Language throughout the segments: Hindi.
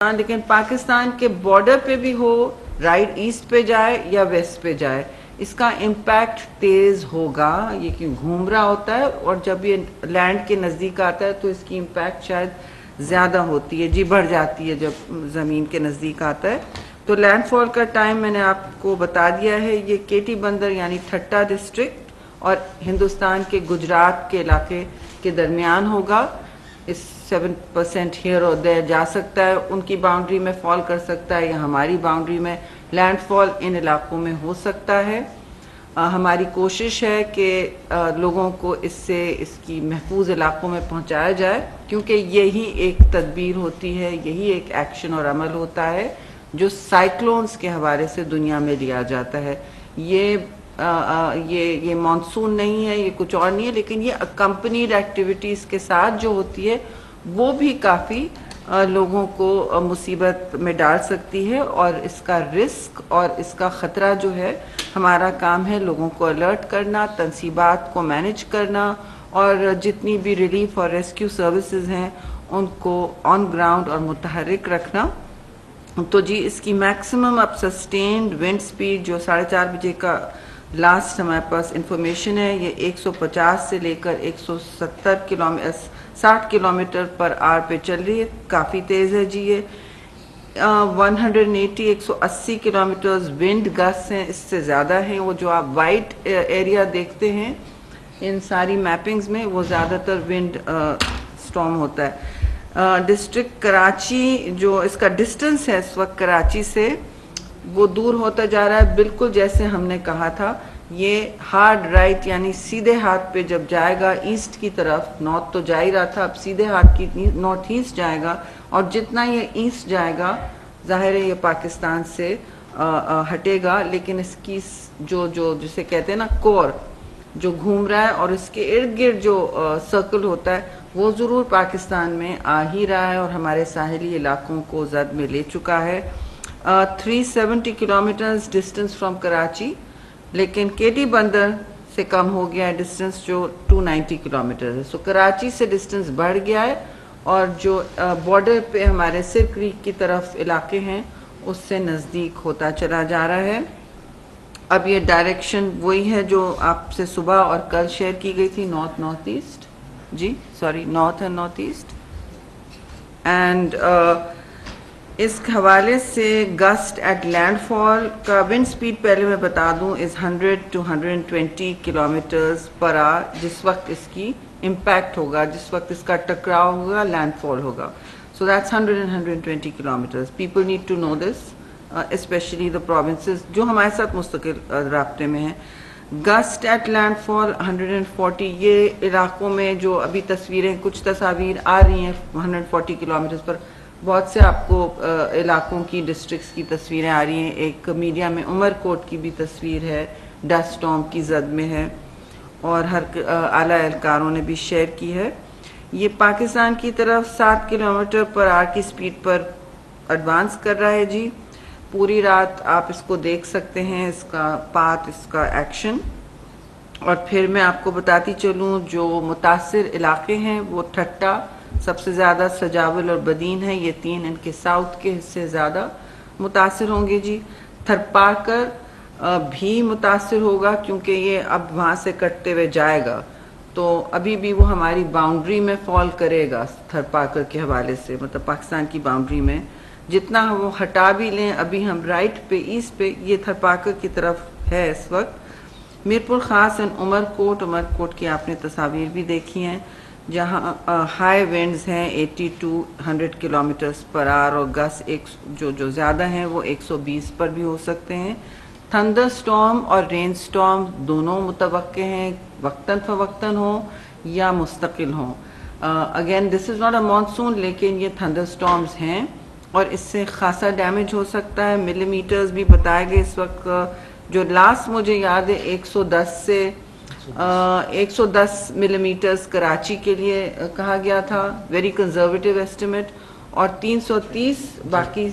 लेकिन पाकिस्तान के बॉर्डर पे भी हो, राइट ईस्ट पे जाए या वेस्ट पे जाए, इसका इम्पैक्ट तेज होगा। ये क्यों घूम रहा होता है और जब ये लैंड के नज़दीक आता है तो इसकी इम्पैक्ट शायद ज़्यादा होती है जी, बढ़ जाती है जब ज़मीन के नज़दीक आता है। तो लैंडफॉल का टाइम मैंने आपको बता दिया है। ये केटी बंदर यानी ठट्टा डिस्ट्रिक्ट और हिंदुस्तान के गुजरात के इलाके के दरमियान होगा। इस 7% हियर और देयर जा सकता है, उनकी बाउंड्री में फॉल कर सकता है या हमारी बाउंड्री में लैंडफॉल इन इलाकों में हो सकता है। हमारी कोशिश है कि लोगों को इससे इसकी महफूज इलाकों में पहुंचाया जाए, क्योंकि यही एक तदबीर होती है, यही एक एक्शन और अमल होता है जो साइक्लोन्स के हवाले से दुनिया में लिया जाता है। ये मानसून नहीं है, ये कुछ और नहीं है, लेकिन ये अकम्पनीड एक्टिविटीज़ के साथ जो होती है वो भी काफ़ी लोगों को मुसीबत में डाल सकती है। और इसका रिस्क और इसका ख़तरा जो है, हमारा काम है लोगों को अलर्ट करना, तनसीबात को मैनेज करना और जितनी भी रिलीफ और रेस्क्यू सर्विसेज हैं उनको ऑन ग्राउंड और मुतहर्रिक रखना। तो जी इसकी मैक्सिमम अब सस्टेन्ड विंड स्पीड जो 4:30 बजे का लास्ट हमारे पास इंफॉर्मेशन है, ये 150 से लेकर 170 किलोमीटर 60 किलोमीटर पर आवर पे चल रही है। काफ़ी तेज़ है जी ये। 180 किलोमीटर विंड गस्ट हैं, इससे ज़्यादा है। वो जो आप वाइट एरिया देखते हैं इन सारी मैपिंग्स में, वो ज़्यादातर विंड स्टॉर्म होता है। डिस्ट्रिक्ट कराची जो इसका डिस्टेंस है इस वक्त कराची से, वो दूर होता जा रहा है, बिल्कुल जैसे हमने कहा था। ये हार्ड राइट यानी सीधे हाथ पे जब जाएगा ईस्ट की तरफ, नॉर्थ तो जा ही रहा था, अब सीधे हाथ की नॉर्थ ईस्ट जाएगा। और जितना ये ईस्ट जाएगा जाहिर है ये पाकिस्तान से हटेगा, लेकिन इसकी जो जो जिसे कहते हैं ना कोर जो घूम रहा है और इसके इर्द गिर्द जो सर्कल होता है वो ज़रूर पाकिस्तान में आ ही रहा है और हमारे साहिली इलाकों को जद में ले चुका है। 370 किलोमीटर्स डिस्टेंस फ्रॉम कराची, लेकिन केटी बंदर से कम हो गया है डिस्टेंस जो 290 किलोमीटर है। सो कराची से डिस्टेंस बढ़ गया है और जो बॉर्डर पे हमारे सिर क्रीक की तरफ इलाके हैं उससे नज़दीक होता चला जा रहा है। अब ये डायरेक्शन वही है जो आपसे सुबह और कल शेयर की गई थी, नॉर्थ नॉर्थ ईस्ट जी, sorry north and north east. And इस हवाले से गस्ट एट लैंडफॉल का विंड स्पीड पहले मैं बता दूं is 100 to 120 kilometres per hour जिस वक्त इसकी इम्पैक्ट होगा, जिस वक्त इसका टकराव होगा, लैंडफॉल होगा। So that's 100 and 120 kilometres. People need to know this, especially the provinces जो हमारे साथ मुस्तकिल राब्ते में हैं। गस्ट एट लैंडफॉल 140, ये इलाकों में जो अभी तस्वीरें कुछ तस्वीर आ रही हैं 140 किलोमीटर पर, बहुत से आपको इलाकों की डिस्ट्रिक्ट्स की तस्वीरें आ रही हैं। एक मीडिया में उमरकोट की भी तस्वीर है, डस्ट स्टॉर्म की जद में है और हर आला एहलकारों ने भी शेयर की है। ये पाकिस्तान की तरफ 7 किलोमीटर पर आवर की स्पीड पर एडवांस कर रहा है जी। पूरी रात आप इसको देख सकते हैं, इसका पाथ, इसका एक्शन। और फिर मैं आपको बताती चलूँ जो मुतासिर इलाके हैं वो ठट्टा सबसे ज़्यादा, सजावल और बदीन है, ये तीन इनके साउथ के हिस्से ज़्यादा मुतासिर होंगे जी। थरपाकर भी मुतासिर होगा क्योंकि ये अब वहाँ से कटते हुए जाएगा, तो अभी भी वो हमारी बाउंड्री में फॉल करेगा थरपाकर के हवाले से, मतलब पाकिस्तान की बाउंड्री में। जितना वो हटा भी लें, अभी हम राइट पे ईस्ट पे ये थरपाकर की तरफ है इस वक्त। मीरपुर खास एंड उमरकोट की आपने तस्वीर भी देखी हैं, जहाँ हाई विंड्स हैं 80 to 100 किलोमीटर्स पर आवर और गस जो ज़्यादा हैं वो 120 पर भी हो सकते हैं। थंडर स्टॉर्म और रेन स्टॉर्म दोनों मुतवक्के हैं, वक्तन फवक्तन हो या मुस्तकिल हो। Again this is not a monsoon, लेकिन ये थंडर स्टॉर्म्स हैं और इससे खासा डैमेज हो सकता है। मिलीमीटर्स भी बताए गए इस वक्त, जो लास्ट मुझे याद है 110 मिलीमीटर्स कराची के लिए कहा गया था, वेरी कंजर्वेटिव एस्टिमेट, और 330 बाकी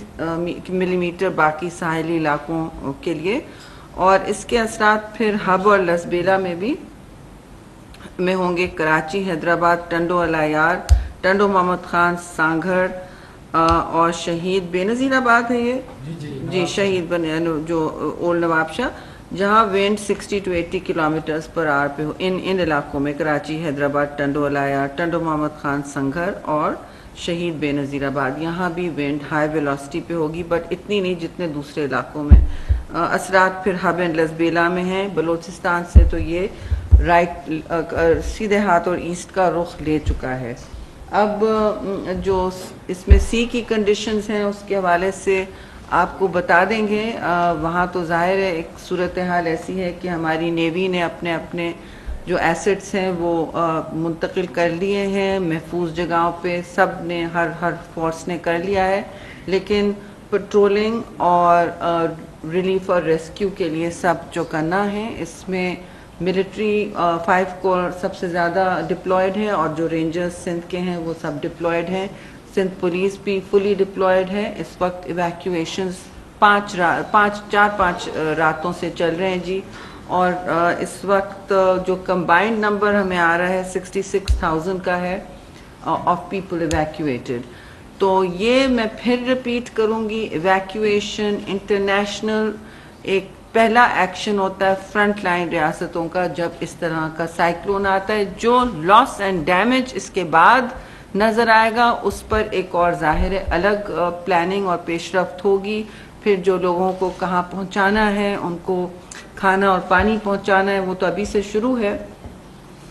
मिलीमीटर बाकी साहिली इलाकों के लिए। और इसके असरात फिर हब और लसबेला में भी होंगे। कराची, हैदराबाद, टंडो अलायार, टंडो मोहम्मद खान, सांगड़, और शहीद बेनज़ीराबाद है ये जी शहीद जो ओल्ड नवाबशाह, जहाँ wind 60 to 80 kilometres per our पे हो इन इलाकों में, कराची, हैदराबाद, टंडो अलाया, टंडो मोहम्मद खान संघर और शहीद बेनज़ीराबाद, यहाँ भी विंड हाई वेलोसिटी पे होगी, बट इतनी नहीं जितने दूसरे इलाकों में। असरात फिर हब एंड लसबेला में हैं। बलूचिस्तान से तो ये राइट सीधे हाथ और ईस्ट का रुख ले चुका है। अब जो इसमें सी की कंडीशंस हैं उसके हवाले से आपको बता देंगे। वहाँ तो जाहिर है एक सूरत हाल ऐसी है कि हमारी नेवी ने अपने अपने जो एसेट्स हैं वो मुंतकिल कर लिए हैं महफूज जगहों पे, सब ने हर फोर्स ने कर लिया है, लेकिन पेट्रोलिंग और रिलीफ और रेस्क्यू के लिए सब जो करना है, इसमें मिलिट्री 5 कोर सबसे ज़्यादा डिप्लॉयड है और जो रेंजर्स सिंध के हैं वो सब डिप्लॉयड हैं। सिंध पुलिस भी फुली डिप्लॉयड है। इस वक्त इवैक्यूएशंस 5 रातों से चल रहे हैं जी, और इस वक्त जो कंबाइंड नंबर हमें आ रहा है 66,000 का है ऑफ पीपल इवैक्यूएटेड। तो ये मैं फिर रिपीट करूंगी, इवैक्यूएशन इंटरनेशनल एक पहला एक्शन होता है फ्रंट लाइन रियासतों का जब इस तरह का साइक्लोन आता है। जो लॉस एंड डैमेज इसके बाद नजर आएगा उस पर एक और जाहिर है अलग प्लानिंग और पेशरफ्त होगी। फिर जो लोगों को कहाँ पहुंचाना है, उनको खाना और पानी पहुंचाना है, वो तो अभी से शुरू है,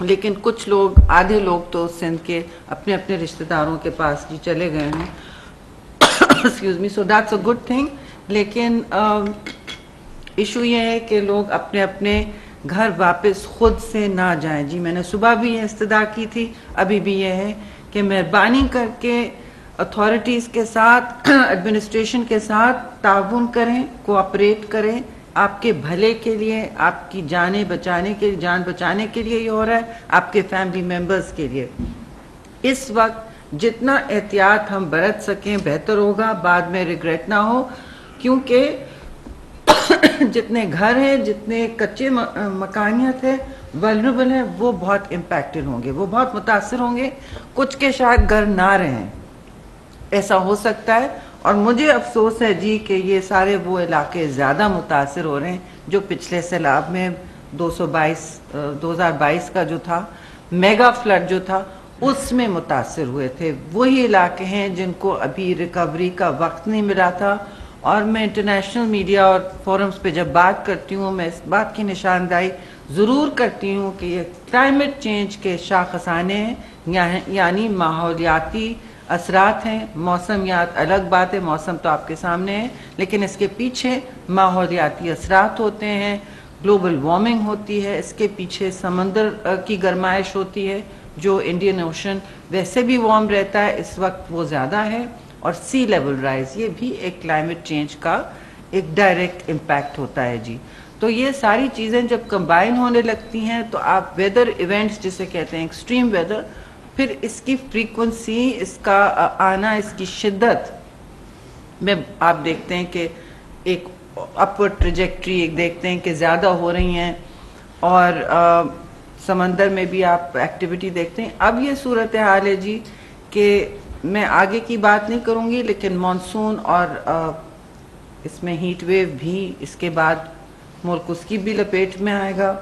लेकिन कुछ लोग, आधे लोग तो सिंध के अपने अपने रिश्तेदारों के पास जी चले गए हैं। Excuse me, so that's a good thing. लेकिन इशू ये है कि लोग अपने अपने घर वापस खुद से ना जाएं जी। मैंने सुबह भी ये इस्तदा की थी, अभी भी ये है कि मेहरबानी करके अथॉरिटीज़ के साथ एडमिनिस्ट्रेशन के साथ ताउन करें, कोऑपरेट करें, आपके भले के लिए, आपकी जान बचाने के लिए ये हो रहा है, आपके फैमिली मेंबर्स के लिए। इस वक्त जितना एहतियात हम बरत सकें बेहतर होगा, बाद में रिग्रेट ना हो, क्योंकि जितने घर हैं, जितने कच्चे मकानियत है, वल्नरेबल है, वो बहुत इम्पैक्टेड होंगे, वो बहुत मुतासर होंगे। कुछ के शायद घर ना रहें, ऐसा हो सकता है। और मुझे अफसोस है जी कि ये सारे वो इलाके ज़्यादा मुतासर हो रहे हैं जो पिछले सैलाब में 2022 का जो था मेगा फ्लड जो था उसमें मुतासर हुए थे। वही इलाके हैं जिनको अभी रिकवरी का वक्त नहीं मिला था। और मैं इंटरनेशनल मीडिया और फोरम्स पे जब बात करती हूँ, मैं इस बात की निशानदाही ज़रूर करती हूँ कि ये क्लाइमेट चेंज के शाखसाने हैं, यानी माहौलियाती असरात हैं। मौसमियात अलग बात है, मौसम तो आपके सामने है, लेकिन इसके पीछे माहौलियाती असरात होते हैं, ग्लोबल वार्मिंग होती है, इसके पीछे समंदर की गर्माइश होती है। जो इंडियन ओशन वैसे भी वार्म रहता है, इस वक्त वो ज़्यादा है, और सी लेवल राइज, ये भी एक क्लाइमेट चेंज का एक डायरेक्ट इम्पैक्ट होता है जी। तो ये सारी चीज़ें जब कंबाइन होने लगती हैं तो आप वेदर इवेंट्स जिसे कहते हैं एक्सट्रीम वेदर, फिर इसकी फ्रीक्वेंसी, इसका आना, इसकी शिद्दत में आप देखते हैं कि एक अपवर्ड ट्रेजेक्ट्री एक देखते हैं कि ज़्यादा हो रही हैं, और समंदर में भी आप एक्टिविटी देखते हैं। अब ये सूरत हाल है जी कि मैं आगे की बात नहीं करूँगी, लेकिन मानसून और इसमें हीट वेव भी इसके बाद मुल्क उसकी भी लपेट में आएगा।